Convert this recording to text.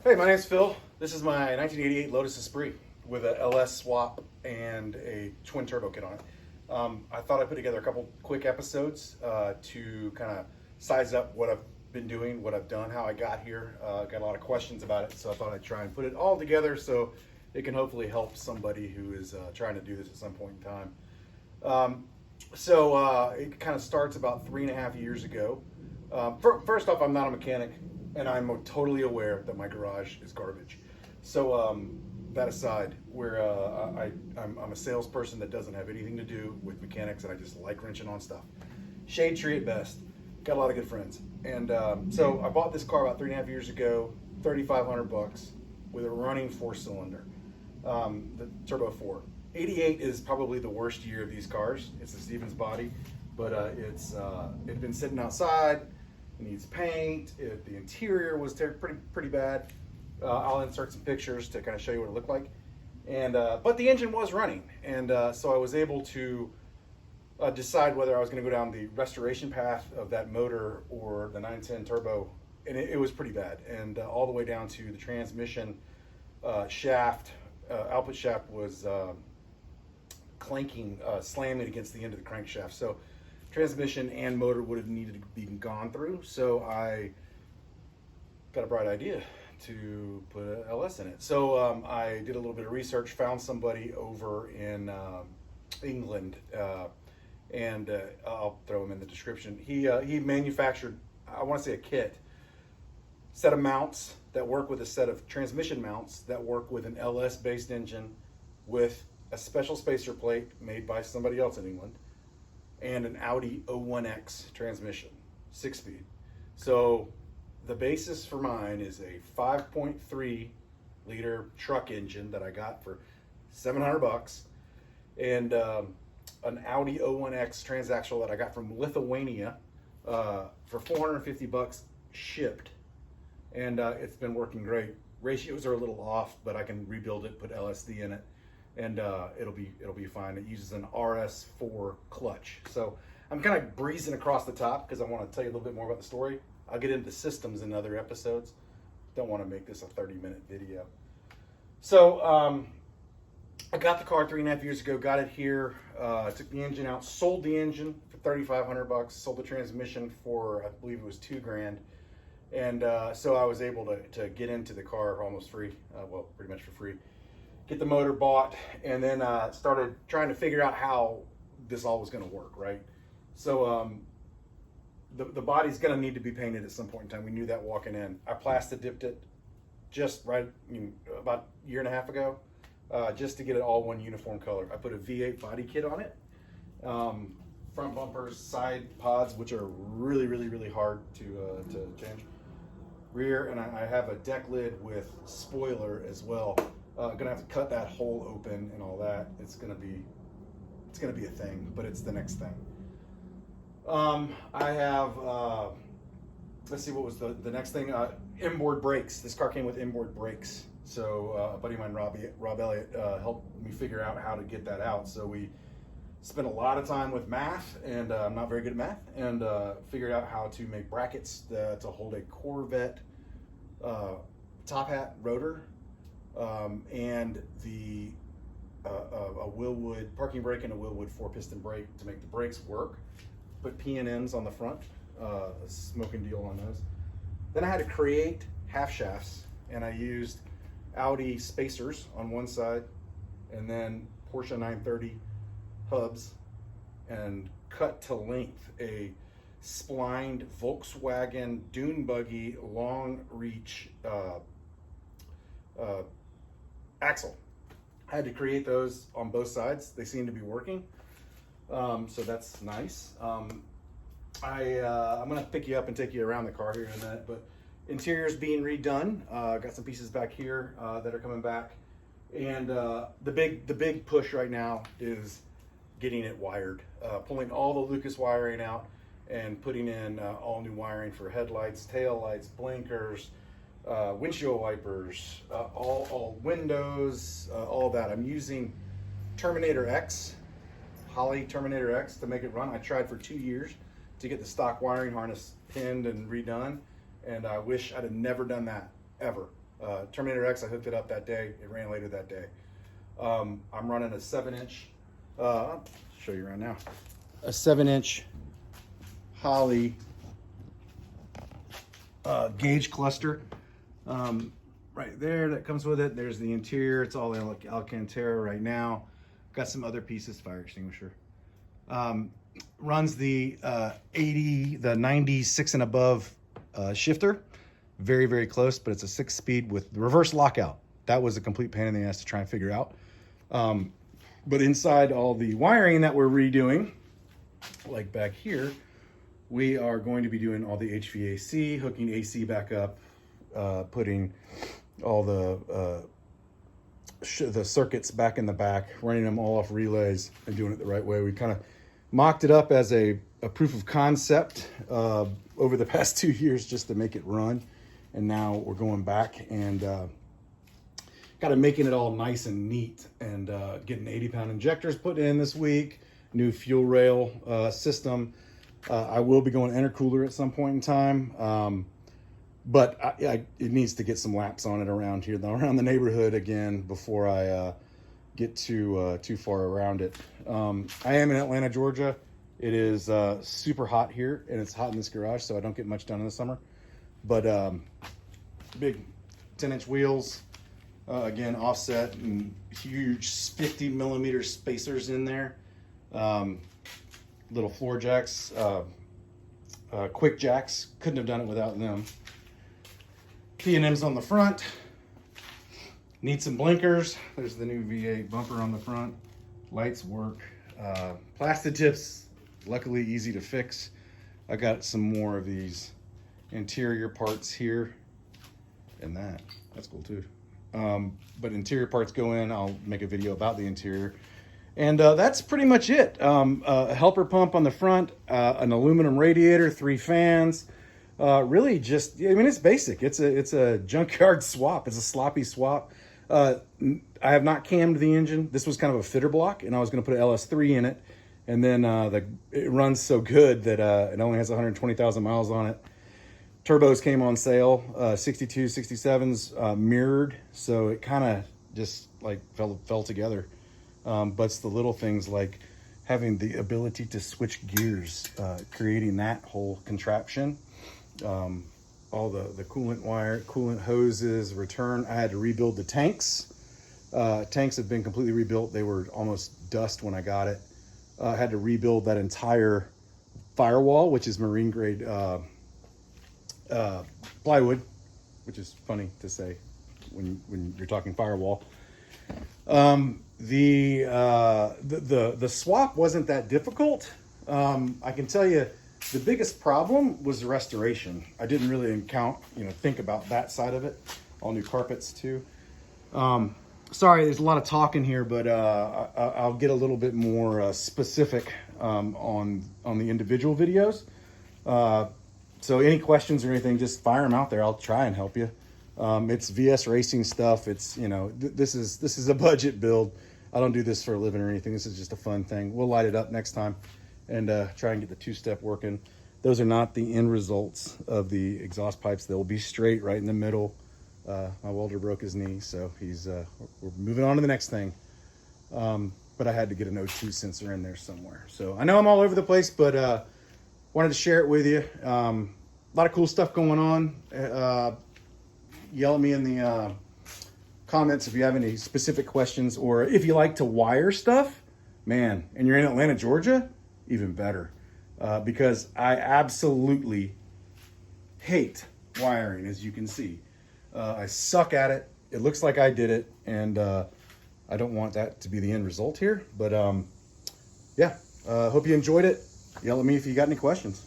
Hey, my name's Phil. This is my 1988 Lotus Esprit with a LS swap and a twin turbo kit on it. I thought I'd put together a couple quick episodes to kind of size up what I've been doing, what I've done, how I got here. Got a lot of questions about it, so I thought I'd try and put it all together so it can hopefully help somebody who is trying to do this at some point in time. It kind of starts about 3.5 years ago. First off, I'm not a mechanic, and I'm totally aware that my garage is garbage. So that aside, I'm a salesperson that doesn't have anything to do with mechanics, and I just like wrenching on stuff. Shade tree at best. Got a lot of good friends, and so I bought this car about 3.5 years ago, $3,500 with a running 4-cylinder, the Turbo 4. 88 is probably the worst year of these cars. It's a Stevens body, but it's been sitting outside. It needs paint. The interior was pretty bad. I'll insert some pictures to kind of show you what it looked like. And but the engine was running, and so I was able to decide whether I was going to go down the restoration path of that motor or the 910 turbo, and it was pretty bad. And all the way down to the transmission shaft, output shaft was clanking, slamming against the end of the crankshaft. So transmission and motor would have needed to be gone through. So I got a bright idea to put an LS in it. So I did a little bit of research, found somebody over in England, and I'll throw him in the description. He manufactured, I want to say, a kit, set of mounts that work with a set of transmission mounts that work with an LS based engine with a special spacer plate made by somebody else in England, and an Audi O1X transmission, 6-speed. So the basis for mine is a 5.3 liter truck engine that I got for $700, and an Audi O1X transaxle that I got from Lithuania for $450 shipped, and it's been working great. Ratios are a little off, but I can rebuild it, put LSD in it, and it'll be fine. It uses an RS4 clutch. So I'm kind of breezing across the top because I want to tell you a little bit more about the story. I'll get into systems in other episodes. Don't want to make this a 30-minute video. So I got the car 3.5 years ago, got it here, took the engine out, sold the engine for $3,500, sold the transmission for, I believe it was $2,000. And so I was able to get into the car almost free, well, pretty much for free. Get the motor bought, and then started trying to figure out how this all was going to work, right? So the body's going to need to be painted at some point in time. We knew that walking in. I plastic dipped it just right, about a year and a half ago, just to get it all one uniform color. I put a V8 body kit on it, front bumpers, side pods, which are really, really, really hard to change. Rear, and I have a deck lid with spoiler as well. Gonna have to cut that hole open and all that. It's gonna be a thing, but it's the next thing. I have let's see, what was the next thing? Inboard brakes. This car came with inboard brakes. So a buddy of mine, Rob Elliott, helped me figure out how to get that out. So we spent a lot of time with math, and I'm not very good at math, and figured out how to make brackets to hold a Corvette top hat rotor, and a Willwood parking brake and a Willwood 4-piston brake to make the brakes work. Put P&Ms on the front, a smoking deal on those. Then I had to create half shafts, and I used Audi spacers on one side, and then Porsche 930 hubs, and cut to length a splined Volkswagen dune buggy long reach axle. I had to create those on both sides. They seem to be working, so that's nice. I'm gonna pick you up and take you around the car here in a minute, but interior's being redone. Got some pieces back here that are coming back, and the big push right now is getting it wired, pulling all the Lucas wiring out and putting in all new wiring for headlights, tail lights, blinkers, windshield wipers, all windows, all that. I'm using Terminator X, Holley Terminator X, to make it run. I tried for 2 years to get the stock wiring harness pinned and redone, and I wish I'd have never done that, ever. Terminator X, I hooked it up that day. It ran later that day. I'm running a 7-inch, I'll show you right now, a 7-inch Holley gauge cluster. Right there, that comes with it. There's the interior. It's all Alcantara right now. Got some other pieces, fire extinguisher. Runs the 96 and above shifter. Very, very close, but it's a 6-speed with reverse lockout. That was a complete pain in the ass to try and figure out. But inside all the wiring that we're redoing, like back here, we are going to be doing all the HVAC, hooking AC back up, putting all the circuits back in the back, running them all off relays and doing it the right way. We kind of mocked it up as a proof of concept over the past 2 years just to make it run. And now we're going back and kind of making it all nice and neat and getting 80-pound injectors put in this week, new fuel rail system. I will be going intercooler at some point in time. But it needs to get some laps on it around here, around the neighborhood again before I get too far around it. I am in Atlanta, Georgia. It is super hot here, and it's hot in this garage, so I don't get much done in the summer. But big 10-inch wheels, again, offset, and huge 50-millimeter spacers in there. Little floor jacks, quick jacks. Couldn't have done it without them. P&M's on the front. Need some blinkers. There's the new V8 bumper on the front. Lights work. Plastic tips, luckily easy to fix. I got some more of these interior parts here and that's cool too. But interior parts go in. I'll make a video about the interior. And that's pretty much it. A helper pump on the front, an aluminum radiator, 3 fans. Really just, I mean, it's basic. It's a junkyard swap. It's a sloppy swap. I have not cammed the engine. This was kind of a fitter block, and I was going to put an LS3 in it. And then it runs so good that it only has 120,000 miles on it. Turbos came on sale, 62, 67s mirrored, so it kind of just like fell together. But it's the little things like having the ability to switch gears, creating that whole contraption. All the coolant wire, coolant hoses, return. I had to rebuild the tanks. Tanks have been completely rebuilt. They were almost dust when I got it. I had to rebuild that entire firewall, which is marine grade plywood, which is funny to say when you're talking firewall. The swap wasn't that difficult. I can tell you the biggest problem was the restoration. I didn't really think about that side of it. All new carpets too. Sorry, there's a lot of talking here, but I'll get a little bit more specific on the individual videos. So any questions or anything, just fire them out there. I'll try and help you. It's VS racing stuff. It's, this is a budget build. I don't do this for a living or anything. This is just a fun thing. We'll light it up next time and try and get the 2-step working. Those are not the end results of the exhaust pipes. They'll be straight right in the middle. My welder broke his knee, so we're moving on to the next thing. But I had to get an O2 sensor in there somewhere. So I know I'm all over the place, but wanted to share it with you. A lot of cool stuff going on. Yell at me in the comments if you have any specific questions, or if you like to wire stuff, man, and you're in Atlanta, Georgia, even better. Because I absolutely hate wiring, as you can see. I suck at it. It looks like I did it, and I don't want that to be the end result here. But yeah, hope you enjoyed it. Yell at me if you got any questions.